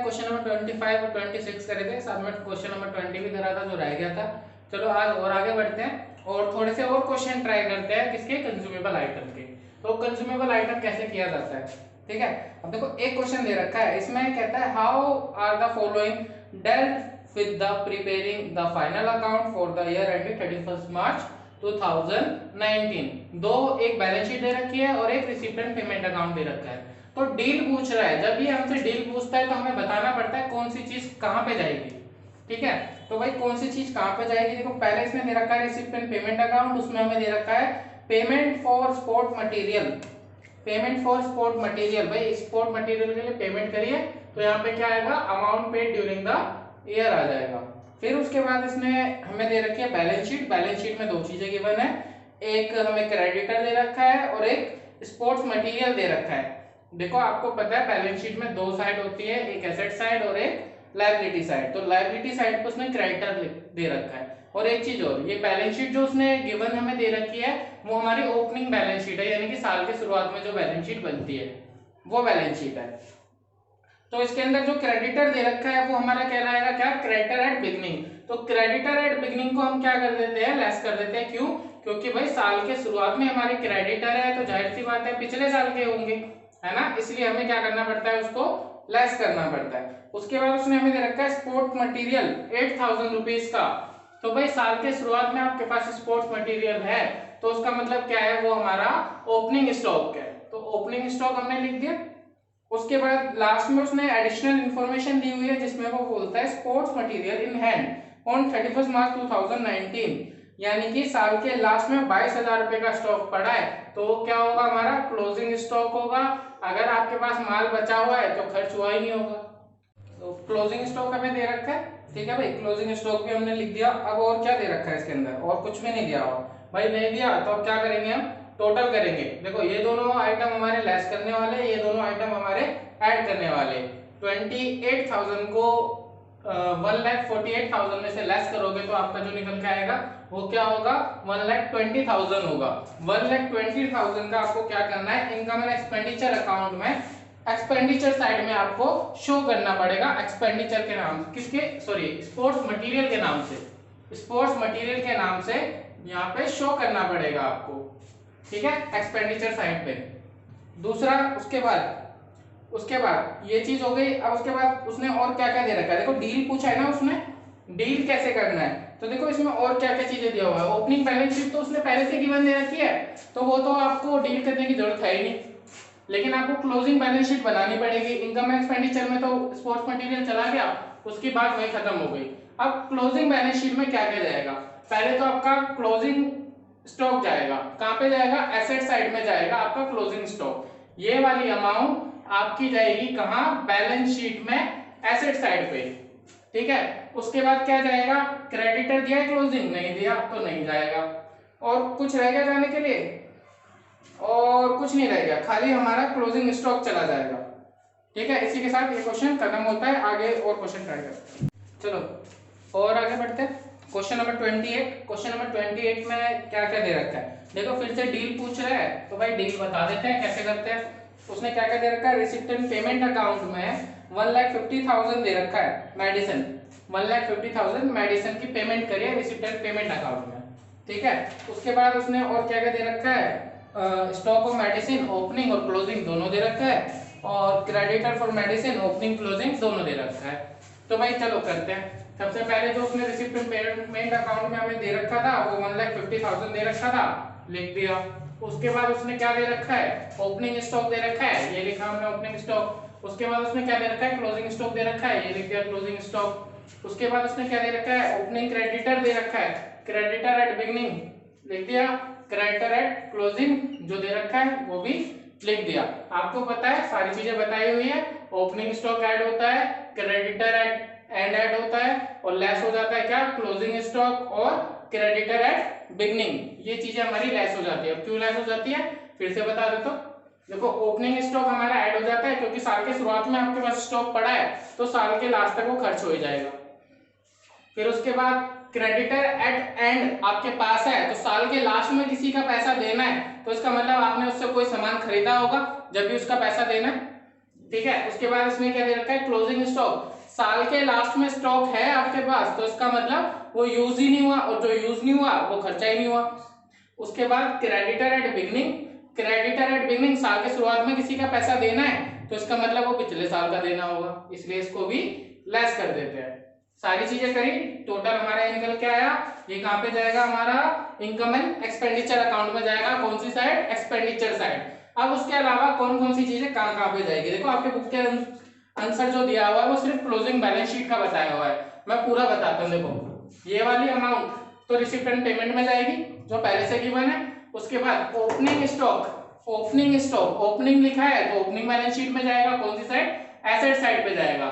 Question number 25 और 26 करे थे, साथ में क्वेश्चन नंबर 20 भी करा था जो रह गया था। चलो आज और आगे बढ़ते हैं और थोड़े से और क्वेश्चन ट्राई करते हैं किसके, कंज्यूमेबल आइटम के। तो कंज्यूमेबल आइटम कैसे किया जाता है, ठीक है। अब देखो एक क्वेश्चन दे रखा है, इसमें कहता है how are the following dealt with the preparing the final account for the year ended 31 March 2019। दो, एक बैलेंस शीट दे रखी है और एक रिसीप्ट एंड पेमेंट अकाउंट दे रखा है। तो डील पूछ रहा है, जब ये हमसे डील पूछता है तो हमें बताना पड़ता है कौन सी चीज कहां पे जाएगी, ठीक है। तो भाई कौन सी चीज कहां पे जाएगी, देखो पहले इसमें दे रखा है रिसीप्ट एंड पेमेंट अकाउंट, उसमें हमें दे रखा है payment for sport material. Payment for sport material, भाई स्पोर्ट मटेरियल के लिए पेमेंट करिए, तो यहाँ पे क्या आएगा, amount paid during the year आ जाएगा। फिर उसके बाद इसने हमें दे रखी है बैलेंस शीट। बैलेंस शीट में दो चीजें गिवन है, एक हमें क्रेडिटर दे रखा है और एक स्पोर्ट्स मटेरियल दे रखा है। देखो आपको पता है बैलेंस शीट में दो साइड होती है, एक एसेट साइड और एक लायबिलिटी साइड। तो लायबिलिटी साइड पे उसने क्रेडिटर दे रखा है। और एक चीज और, ये बैलेंस शीट जो उसने गिवन हमें दे रखी है वो हमारी ओपनिंग बैलेंस शीट है, यानी कि साल के शुरुआत में जो बैलेंस शीट बनती है वो बैलेंस शीट है। तो इसके अंदर जो क्रेडिटर दे रखा है वो हमारा कहलाएगा क्या, क्रेडिटर एट बिगनिंग। तो क्रेडिटर एट बिगनिंग को हम क्या कर देते हैं, लेस कर देते हैं। क्यों, क्योंकि भाई साल के शुरुआत में हमारे क्रेडिटर है तो जाहिर सी बात है पिछले साल के होंगे, है ना, इसलिए हमें क्या करना पड़ता है, उसको लेस करना पड़ता है। उसके बाद उसने हमें दे रखा है स्पोर्ट मटेरियल 8000 रुपीज का। तो भाई साल के शुरुआत में आपके पास स्पोर्ट्स मटेरियल है तो उसका मतलब क्या है, वो हमारा ओपनिंग स्टॉक है। तो ओपनिंग स्टॉक हमने लिख दिया। उसके बाद लास्ट में उसने एडिशनल इंफॉर्मेशन दी हुई है जिसमें वो बोलता है sports material in hand on 31 March 2019, यानी कि साल के लास्ट में 22,000 रुपए का स्टॉक पड़ा है। तो क्या होगा, हमारा क्लोजिंग स्टॉक होगा। अगर आपके पास माल बचा हुआ है तो खर्च हुआ ही नहीं होगा। तो क्लोजिंग स्टॉक हमें दे रखा है, ठीक है भाई, क्लोजिंग स्टॉक भी हमने लिख दिया। अब और क्या दे रखा है इसके अंदर, और कुछ भी नहीं दिया हो भाई, नहीं दिया तो अब क्या करेंगे, हम टोटल करेंगे। देखो ये दोनों आइटम हमारे लेस करने वाले, ये दोनों आइटम हमारे ऐड करने वाले। 28,000 को 1,48,000 में से लेस करोगे तो आपका जो निकल के आएगा वो क्या होगा, 1,20,000 होगा। 1,20,000 का आपको क्या करना है, इनकम एंड एक्सपेंडिचर अकाउंट में एक्सपेंडिचर साइड में आपको शो करना पड़ेगा, एक्सपेंडिचर के नाम, किसके, सॉरी स्पोर्ट्स मटेरियल के नाम से, स्पोर्ट्स मटेरियल के नाम से यहाँ पे शो करना पड़ेगा आपको, ठीक है, एक्सपेंडिचर साइड पे। दूसरा उसके बाद ये चीज हो गई। अब उसके बाद उसने और क्या क्या दे रखा है, देखो डील पूछा है ना उसने, डील कैसे करना है, तो देखो इसमें और क्या क्या चीजें दिया हुआ है। ओपनिंग बैलेंस शीट तो उसने पहले से गिवन दे रखी है, तो वो तो आपको डील करने की जरूरत है ही नहीं, लेकिन आपको क्लोजिंग बैलेंस शीट बनानी पड़ेगी। इनकम एक्सपेंडिचर में तो स्पोर्ट्स मटेरियल चला गया, उसकी बात वही खत्म हो गई। अब क्लोजिंग बैलेंस शीट में क्या क्या जाएगा, पहले तो आपका क्लोजिंग स्टॉक जाएगा, कहां पे जाएगा, एसेट साइड में जाएगा आपका क्लोजिंग स्टॉक। ये वाली अमाउंट आपकी जाएगी कहां, बैलेंस शीट में एसेट साइड पे, ठीक है। उसके बाद क्या जाएगा, क्रेडिटर दिया है क्लोजिंग, नहीं दिया तो नहीं जाएगा। और कुछ रह गया जाने के लिए, और कुछ नहीं रह गया, खाली हमारा क्लोजिंग स्टॉक चला जाएगा, ठीक है। इसी के साथ ये क्वेश्चन खत्म होता है, आगे और क्वेश्चन ट्राई करते हैं। चलो और आगे बढ़ते हैं। Question number 28। क्वेश्चन नंबर 28 में क्या क्या दे रखा है, देखो फिर से डील पूछ रहा है, तो भाई डील बता देते हैं कैसे करते हैं। उसने क्या क्या दे रखा है, रिसिप्ट एंड पेमेंट अकाउंट में 1,50,000 दे रखा है मेडिसिन, 1,50,000 मेडिसिन की पेमेंट करिए रिसिप्ट एंड पेमेंट अकाउंट में, ठीक है। उसके बाद उसने और क्या क्या दे रखा है, स्टॉक ऑफ मेडिसिन ओपनिंग और क्लोजिंग दोनों दे रखा है, और creditor for medicine opening closing दोनों दे रखा है। तो भाई चलो करते हैं। सबसे पहले जो उसने रिसिप्ट एंड पेमेंट अकाउंट में हमें दे रखा था वो 1,50,000 दे रखा था, लिख दिया। उसके बाद उसने क्या दे रखा है, ओपनिंग स्टॉक दे रखा है, ये लिखा हमने ओपनिंग स्टॉक। उसके बाद उसने क्या दे रखा है, क्लोजिंग स्टॉक दे रखा है, ये लिख दिया क्लोजिंग स्टॉक। उसके बाद उसने क्या दे रखा है, ओपनिंग क्रेडिटर दे रखा है, क्रेडिटर एट बिगनिंग लिख दिया, क्रेडिटर एट क्लोजिंग जो दे रखा है वो भी लिख दिया। आपको पता है सारी चीजें बताई हुई है, ओपनिंग स्टॉक ऐड होता है, क्रेडिटर एट एंड ऐड होता है, और लेस हो जाता है क्या, क्लोजिंग स्टॉक और क्रेडिटर एट बिगनिंग, ये चीजें हमारी लेस हो जाती है। अब क्यों लेस हो जाती है फिर से बता देता हूं। देखो ओपनिंग स्टॉक हमारा ऐड हो जाता है क्योंकि साल के शुरुआत में आपके पास स्टॉक पड़ा है तो साल के लास्ट तक वो खर्च हो जाएगा। फिर उसके बाद क्रेडिटर एट एंड आपके पास है तो साल के लास्ट में किसी का पैसा देना है, तो इसका मतलब आपने उससे कोई सामान खरीदा होगा जब भी उसका पैसा देना है, ठीक है। उसके बाद इसमें क्या दे रखा है, क्लोजिंग स्टॉक, साल के लास्ट में स्टॉक है आपके पास तो इसका मतलब वो यूज ही नहीं हुआ, और जो यूज नहीं हुआ वो खर्चा ही नहीं हुआ। उसके बाद creditor at beginning, creditor at beginning, साल के शुरुआत में किसी का पैसा देना है तो इसका मतलब वो पिछले साल का देना होगा, इसलिए इसको भी लेस कर देते हैं। सारी चीजें करी, टोटल हमारा ये निकल के आया, ये कहां पे जाएगा हमारा, इनकम एंड एक्सपेंडिचर अकाउंट में जाएगा। कौन सी साइड, एक्सपेंडिचर साइड। अब उसके अलावा कौन कौन सी चीजें कहां कहां पे जाएगी, देखो आपके बुक के आंसर जो दिया हुआ है वो सिर्फ क्लोजिंग बैलेंस शीट का बताया हुआ है, मैं पूरा बताता हूँ। देखो ये वाली अमाउंट तो रिसिप्ट एंड पेमेंट में जाएगी जो पहले से गिवन है। उसके बाद opening stock, opening stock, opening लिखा है तो ओपनिंग बैलेंस शीट में जाएगा, कौन सी साइड, एसेट साइड पे जाएगा।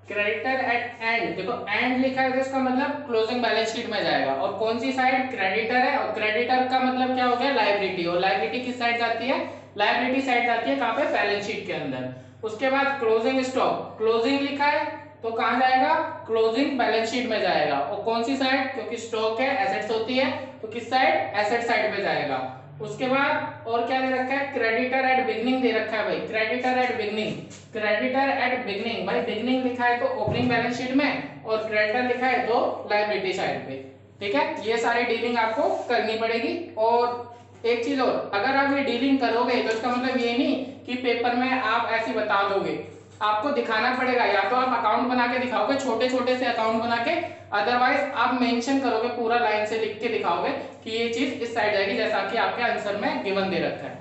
क्रेडिटर एट एंड, देखो एंड लिखा है तो इसका मतलब क्लोजिंग बैलेंस शीट में जाएगा, और कौन सी साइड, क्रेडिटर है, और क्रेडिटर का मतलब क्या हो गया, लायबिलिटी, और लायबिलिटी किस साइड जाती है, लायबिलिटी साइड जाती है कहां पे, बैलेंस शीट के अंदर। उसके बाद क्लोजिंग स्टॉक, क्लोजिंग लिखा है तो कहां जाएगा, क्लोजिंग बैलेंस शीट में जाएगा, और कौन सी साइड, क्योंकि स्टॉक है एसेट्स होती है तो किस साइड, एसेट साइड पे जाएगा। उसके बाद और क्या दे रखा है, क्रेडिटर एट बिगनिंग दे रखा है भाई, creditor at beginning, creditor at beginning, भाई बिगनिंग लिखा है तो ओपनिंग बैलेंस शीट में, और क्रेडिटर लिखा है तो लायबिलिटी साइड पे। ठीक है, ये सारी डीलिंग आपको करनी पड़ेगी। और एक चीज और, अगर आप ये डीलिंग करोगे तो इसका मतलब ये नहीं कि पेपर में आप ऐसे बता दोगे, आपको दिखाना पड़ेगा, या तो आप अकाउंट बना के दिखाओगे, छोटे छोटे से अकाउंट बना के, अदरवाइज आप मेंशन करोगे, पूरा लाइन से लिख के दिखाओगे कि ये चीज इस साइड जाएगी, जैसा कि आपके आंसर में गिवन दे रखा है।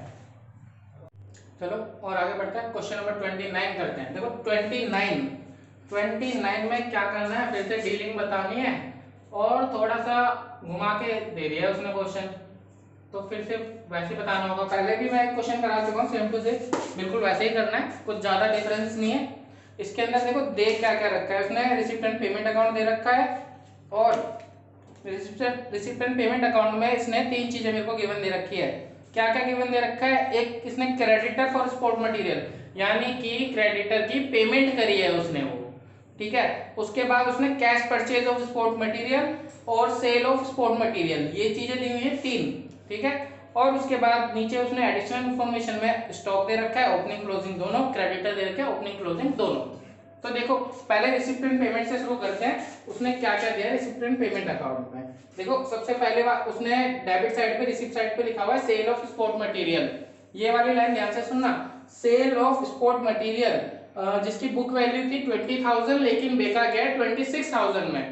चलो और आगे बढ़ते हैं, क्वेश्चन नंबर 29 करते हैं। देखो 29 में क्या करना है, फिर से डीलिंग बतानी है, और थोड़ा सा घुमा के दे दिया है उसने क्वेश्चन, तो फिर से वैसे बताना होगा। पहले भी मैं एक क्वेश्चन करा चुका हूँ सेम टू सेम, बिल्कुल वैसे ही करना है, कुछ ज्यादा डिफरेंस नहीं है। इसके अंदर देखो दे क्या क्या रखा है उसने, रिसिप्ट एंड पेमेंट अकाउंट दे रखा है, और रिसिप्ट एंड पेमेंट अकाउंट में इसने तीन चीजें मेरे को गिवन दे रखी है। क्या क्या गिवन दे रखा है, एक इसने क्रेडिटर फॉर स्पोर्ट मटेरियल, यानी कि क्रेडिटर की पेमेंट करी है उसने वो, ठीक है। उसके बाद उसने cash purchase of sport material और सेल ऑफ स्पोर्ट मटेरियल, ये चीजें दी हुई है तीन, ठीक है। और उसके बाद नीचे उसने एडिशनल इंफॉर्मेशन में स्टॉक दे रखा है, ओपनिंग क्लोजिंग दोनों, क्रेडिटर दे रखा है, ओपनिंग क्लोजिंग दोनों। तो देखो पहले रिसिप्ट एंड पेमेंट से शुरू करते हैं, उसने क्या क्या दिया है रिसिप्ट एंड पेमेंट अकाउंट में। देखो सबसे पहले उसने डेबिट साइड पे, रिसिप्ट साइड पे लिखा हुआ है सेल ऑफ स्पोर्ट मटेरियल, ये वाली लाइन ध्यान से सुनना, सेल ऑफ स्पोर्ट मटेरियल, जिसकी बुक वैल्यू थी 20,000 लेकिन बेचा गया 26,000 में,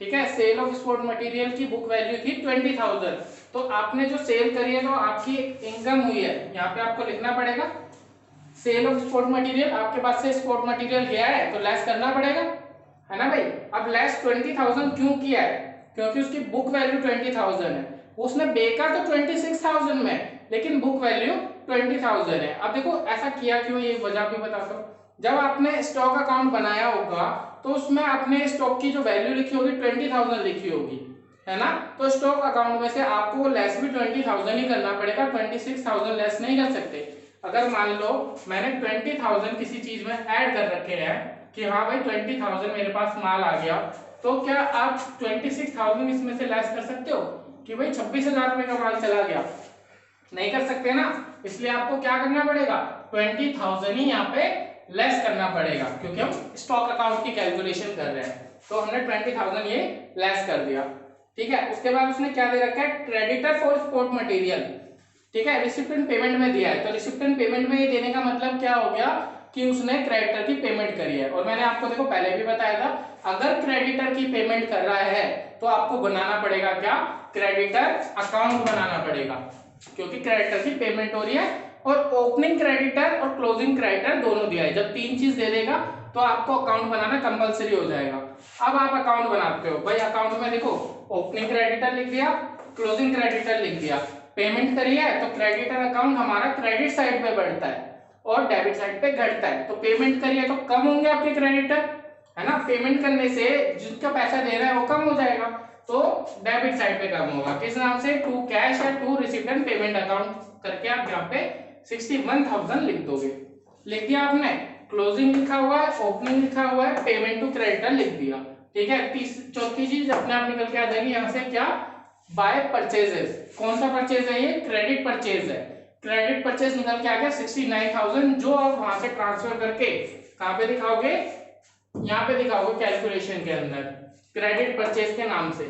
ठीक है। सेल ऑफ स्पोर्ट मटेरियल की बुक वैल्यू थी 20,000, तो आपने जो सेल करी है तो आपकी इनकम हुई है, यहाँ पे आपको लिखना पड़ेगा सेल ऑफ स्पोर्ट मटेरियल, आपके पास से स्पोर्ट मटेरियल गया है तो लेस करना पड़ेगा, है ना भाई। अब लेस 20,000 क्यों किया है, क्योंकि उसकी बुक वैल्यू 20,000 है, उसने बेचा तो 26,000 में लेकिन बुक वैल्यू 20,000 है। अब देखो ऐसा किया क्यों, ये वजह भी बताता हूँ। जब आपने स्टॉक अकाउंट बनाया होगा तो उसमें आपने स्टॉक की जो वैल्यू लिखी होगी 20,000 लिखी होगी, है ना, तो स्टॉक अकाउंट में से आपको लेस भी 20,000 ही करना पड़ेगा, 26,000 लेस नहीं कर सकते। अगर मान लो मैंने 20,000 किसी चीज में ऐड कर रखे हैं कि हाँ भाई 20,000 मेरे पास माल आ गया, तो क्या आप 26,000 इसमें से लेस कर सकते हो कि भाई 26,000 रुपए का माल चला गया, नहीं कर सकते ना। इसलिए आपको क्या करना पड़ेगा, 20,000 ही यहाँ पे लेस करना पड़ेगा, क्योंकि हम स्टॉक अकाउंट की कैलकुलेशन कर रहे हैं, तो हमने 20,000 ये लेस कर दिया, ठीक है। उसके बाद उसने क्या दे रखा है, क्रेडिटर फॉर स्पोर्ट मटेरियल, ठीक है, रिसिप्ट एंड पेमेंट में दिया है, तो रिसिप्ट एंड पेमेंट में ये देने का मतलब क्या हो गया कि उसने क्रेडिटर की पेमेंट करी है। और मैंने आपको देखो पहले भी बताया था, अगर क्रेडिटर की पेमेंट कर रहा है तो आपको बनाना पड़ेगा क्या, क्रेडिटर अकाउंट बनाना पड़ेगा, क्योंकि क्रेडिटर की पेमेंट हो रही है। और ओपनिंग क्रेडिटर और क्लोजिंग क्रेडिटर दोनों दिया है, जब तीन चीज दे देगा तो आपको अकाउंट बनाना कंपलसरी हो जाएगा। अब आप अकाउंट बनाते हो भाई, अकाउंट में देखो ओपनिंग क्रेडिटर लिख दिया, क्लोजिंग क्रेडिटर लिख दिया, पेमेंट करी है तो क्रेडिटर अकाउंट हमारा क्रेडिट साइड पे बढ़ता है और डेबिट साइड पे घटता है, तो पेमेंट करी है तो कम होंगे आपके क्रेडिटर, है ना। पेमेंट करने से जिसका पैसा दे रहा है वो कम हो जाएगा, तो डेबिट साइड पे कम होगा, किस नाम से, टू कैश या to receipt and payment account करके आप यहाँ पे 61,000 लिख दोगे। लिख दिया आपने, क्लोजिंग लिखा हुआ है, ओपनिंग लिखा हुआ है, पेमेंट टू क्रेडिटर लिख दिया, ठीक है। चौथी चीज अपने आप निकल के आ जाएगी यहाँ से, क्या, बाय परचेजेस। कौन सा परचेज है ये, क्रेडिट परचेज है। क्रेडिट परचेज निकल के आ गया 69,000, जो आप वहां से ट्रांसफर करके कहां पे दिखाओगे, यहाँ पे दिखाओगे कैलकुलेशन के अंदर क्रेडिट परचेज के नाम से,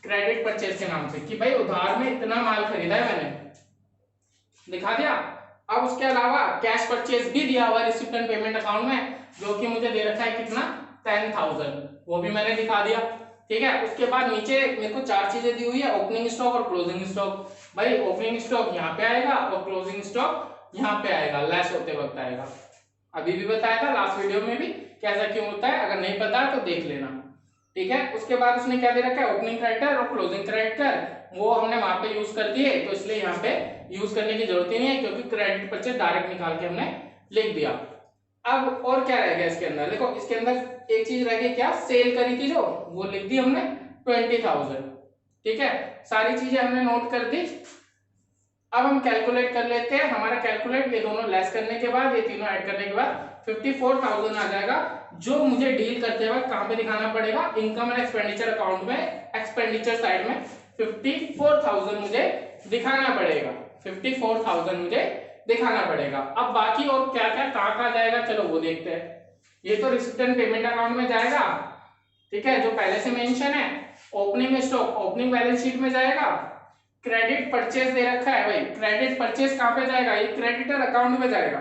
क्रेडिट परचेज के नाम से कि भाई उधार में इतना माल खरीदा है मैंने, दिखा दिया। अब उसके अलावा कैश परचेज भी दिया हुआ रिसिप्ट एंड पेमेंट अकाउंट में, जो कि मुझे दे रखा है कितना 10,000, वो भी मैंने दिखा दिया। ठीक है, उसके बाद नीचे मेरे को चार चीजें दी हुई है, ओपनिंग स्टॉक और क्लोजिंग स्टॉक। भाई ओपनिंग स्टॉक यहाँ पे आएगा और क्लोजिंग स्टॉक यहाँ पे आएगा, लेस होते वक्त आएगा। अभी भी बताया था लास्ट वीडियो में भी कैसा क्यों होता है, अगर नहीं पता तो देख लेना। ठीक है, उसके बाद उसने क्या दे रखा है, ओपनिंग क्रेडिटर और क्लोजिंग क्रेडिटर, वो हमने वहां पे यूज कर दिए, तो इसलिए यहाँ पे यूज करने की जरूरत ही नहीं है, क्योंकि क्रेडिट परचेज डायरेक्ट निकाल के हमने लिख दिया। अब और क्या रह गया इसके अंदर, देखो इसके अंदर एक चीज रह गई, क्या सेल करी थी जो, वो लिख दी हमने 20,000। ठीक है, सारी चीजें हमने नोट कर दी। अब हम कैलकुलेट कर लेते हैं, हमारा कैलकुलेट ये दोनों लेस करने के बाद, ये तीनों ऐड करने के बाद 54,000 आ जाएगा, जो मुझे डील करते वक्त कहां पे दिखाना पड़ेगा, इनकम एंड एक्सपेंडिचर अकाउंट में, एक्सपेंडिचर साइड में 54,000 मुझे दिखाना पड़ेगा, 54,000 मुझे दिखाना पड़ेगा। अब बाकी और क्या क्या कहां जाएगा, चलो वो देखते हैं। ये तो रिसिप्ट एंड पेमेंट अकाउंट में जाएगा, ठीक है, जो पहले से मेंशन है। Opening stock opening balance sheet में जाएगा। क्रेडिट परचेज दे रखा है भाई, क्रेडिट परचेज कहां पे जाएगा, ये क्रेडिटर अकाउंट में जाएगा,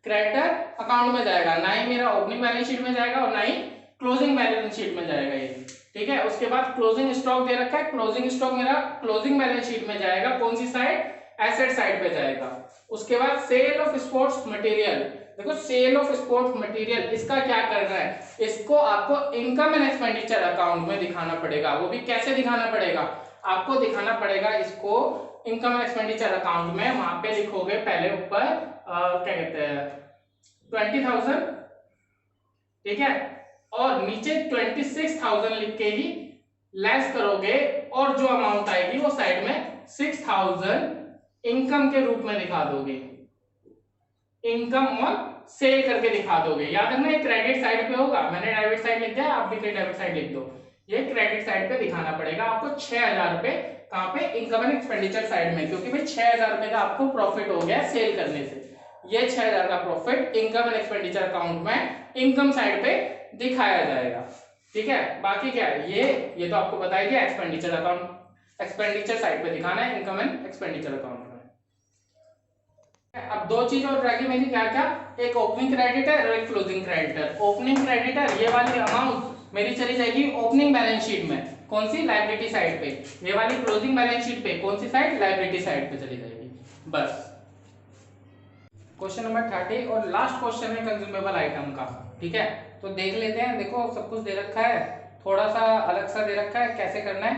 क्रेडिटर अकाउंट में जाएगा, ना ही मेरा ओपनिंग बैलेंस शीट में जाएगा और ना ही क्लोजिंग बैलेंस शीट में जाएगा ये। ठीक है, उसके बाद क्लोजिंग स्टॉक दे रखा है, क्लोजिंग स्टॉक मेरा क्लोजिंग बैलेंस शीट में जाएगा, कौन सी साइड, एसेट साइड पे जाएगा। उसके बाद सेल ऑफ स्पोर्ट्स मटेरियल, देखो सेल ऑफ स्पोर्ट्स मटेरियल इसका क्या करना है, इसको आपको इनकम एंड एक्सपेंडिचर अकाउंट में दिखाना पड़ेगा। वो भी कैसे दिखाना पड़ेगा, आपको दिखाना पड़ेगा इसको इनकम एंड एक्सपेंडिचर अकाउंट में, वहां पे लिखोगे पहले ऊपर क्या कहते हैं 20,000, ठीक है, और नीचे 26,000 लिख के ही लेस करोगे, और जो अमाउंट आएगी वो साइड में 6,000 इनकम के रूप में दिखा दोगे, इनकम और सेल करके दिखा दोगे। याद रखना ये क्रेडिट साइड पे होगा, मैंने डेबिट साइड लिख दिया, आप भी डेबिट साइड लिख दो। ये क्रेडिट साइड पे दिखाना पड़ेगा आपको 6,000 रुपए, कहां पे, इनकम एंड एक्सपेंडिचर साइड में, क्योंकि भाई 6,000 रुपए का आपको प्रॉफिट हो गया सेल करने से। ये 6,000 का profit income and expenditure account में इनकम साइड पे दिखाया जाएगा। ठीक है, बाकी क्या है, ये तो आपको बताया गया, एक्सपेंडिचर अकाउंट, एक्सपेंडिचर साइड पे दिखाना है इनकम एंड एक्सपेंडिचर अकाउंट में। अब दो चीज और रह गई मेरी, क्या क्या, एक ओपनिंग क्रेडिटर और एक क्लोजिंग क्रेडिटर। ओपनिंग क्रेडिटर ये वाली अमाउंट मेरी चली जाएगी ओपनिंग बैलेंस शीट में, कौन सी, लायबिलिटी साइड पे। ये वाली क्लोजिंग बैलेंस शीट पे, कौन सी साइड, लायबिलिटी साइड पे चली जाएगी। बस क्वेश्चन नंबर 30 और लास्ट क्वेश्चन है कंज्यूमेबल आइटम का। ठीक है, तो देख लेते हैं। देखो सब कुछ दे रखा है, थोड़ा सा अलग सा दे रखा है, कैसे करना है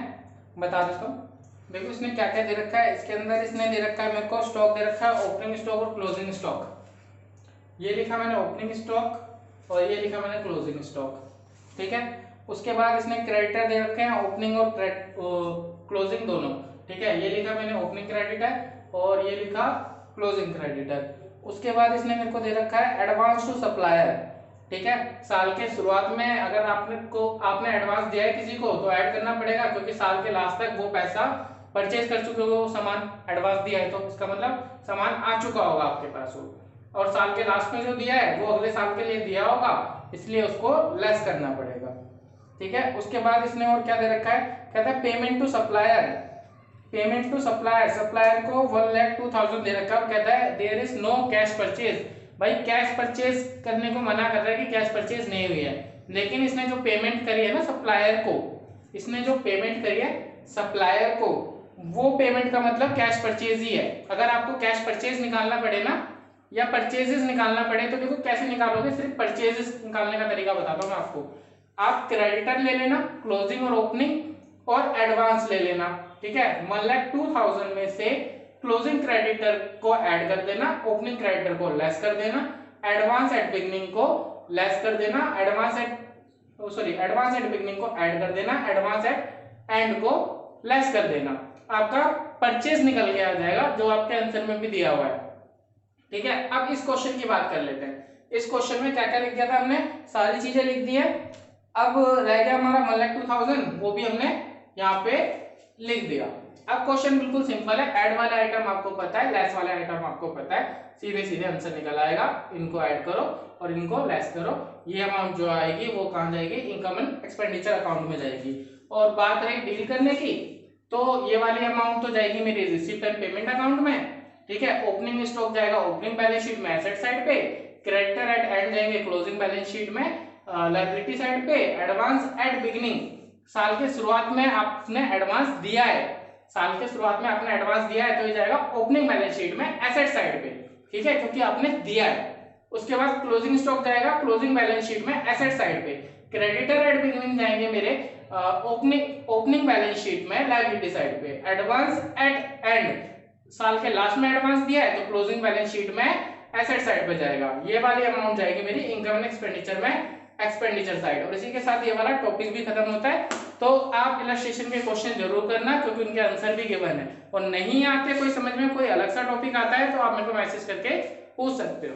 बता देता हूँ। देखो इसने क्या क्या दे रखा है, इसके अंदर इसने दे रखा है मेरे को स्टॉक दे रखा है, ओपनिंग स्टॉक और क्लोजिंग स्टॉक। ये लिखा मैंने ओपनिंग स्टॉक और ये लिखा मैंने क्लोजिंग स्टॉक। ठीक है, उसके बाद इसने क्रेडिटर दे रखे हैं, ओपनिंग और क्लोजिंग दोनों। ठीक है, ये लिखा मैंने ओपनिंग क्रेडिटर और ये लिखा क्लोजिंग क्रेडिटर। उसके बाद इसने मेरे को दे रखा है एडवांस टू सप्लायर। ठीक है, साल के शुरुआत में अगर आपने एडवांस दिया है किसी को तो ऐड करना पड़ेगा, क्योंकि साल के लास्ट तक वो पैसा परचेज कर चुके हो, वो सामान एडवांस दिया है तो इसका मतलब सामान आ चुका होगा आपके पास वो, और साल के लास्ट में जो दिया है वो अगले साल के लिए दिया होगा, इसलिए उसको लेस करना पड़ेगा। ठीक है, उसके बाद इसने और क्या दे रखा है, कहता है payment to supplier. Payment to supplier, supplier को 1,02,000 दे रखा है, कहता है there is no cash purchase. भाई कैश परचेज करने को मना कर रहा है कि कैश परचेज नहीं हुई है, लेकिन इसने जो पेमेंट करी है ना सप्लायर को, इसने जो पेमेंट करी है सप्लायर को, वो पेमेंट का मतलब कैश परचेज ही है। अगर आपको कैश परचेज निकालना पड़े ना या परचेजेस निकालना पड़े तो देखो कैसे निकालोगे, सिर्फ परचेजेस निकालने का तरीका बताता हूँ मैं आपको। आप क्रेडिटर ले लेना, क्लोजिंग और ओपनिंग और एडवांस ले लेना। ठीक है, 1,02,000 में से क्लोजिंग क्रेडिटर को ऐड कर देना, ओपनिंग क्रेडिटर को लेस कर देना, एडवांस एट बिगनिंग को लेस कर देना, एडवांस एट बिगनिंग को ऐड कर देना, एडवांस एट एंड को लेस कर देना। आपका परचेज निकल के आ जाएगा, जो आपके आंसर में भी दिया हुआ है। ठीक है, अब इस क्वेश्चन की बात कर लेते हैं। इस क्वेश्चन में क्या क्या लिख दिया था हमने, सारी चीजें लिख दी है। अब रह गया हमारा 1,02,000, वो भी हमने यहाँ पे लिख दिया। अब क्वेश्चन बिल्कुल सिंपल है, ऐड वाले आइटम आपको पता है, लेस वाले आइटम आपको पता है, सीधे सीधे आंसर निकल आएगा। इनको ऐड करो और इनको लेस करो, ये अमाउंट जो आएगी वो कहां जाएगी, इनकम एंड एक्सपेंडिचर अकाउंट में जाएगी। और बात रही डील करने की, तो ये वाली अमाउंट तो जाएगी मेरी रिसीप्ट एंड पेमेंट अकाउंट में, ठीक है। ओपनिंग स्टॉक जाएगा ओपनिंग बैलेंस शीट में एसेट साइड पे, क्रेडिटर एट एंड जाएंगे क्लोजिंग बैलेंस शीट में लायबिलिटी साइड पे, एडवांस एट बिगिनिंग, साल के शुरुआत में आपने एडवांस दिया है, साल के शुरुआत में आपने एडवांस दिया है तो ये जाएगा ओपनिंग बैलेंस शीट में एसेट साइड पे, ठीक है, क्योंकि आपने दिया है। उसके बाद क्लोजिंग स्टॉक जाएगा क्लोजिंग बैलेंस शीट में एसेट साइड पे, क्रेडिटर एट बिगिनिंग जाएंगे मेरे ओपनिंग बैलेंस शीट में लायबिलिटी साइड पे, एडवांस एट एंड, साल के लास्ट में एडवांस दिया है तो क्लोजिंग बैलेंस शीट में एसेट साइड पे जाएगा। ये वाली अमाउंट जाएगी मेरी इनकम एंड एक्सपेंडिचर में एक्सपेंडिचर साइड। और इसी के साथ ये वाला टॉपिक भी खत्म होता है। तो आप इलस्ट्रेशन के क्वेश्चन जरूर करना क्योंकि उनके आंसर भी गिवन है, और नहीं आते कोई समझ में, कोई अलग सा टॉपिक आता है तो आप मेरे को मैसेज करके पूछ सकते हो।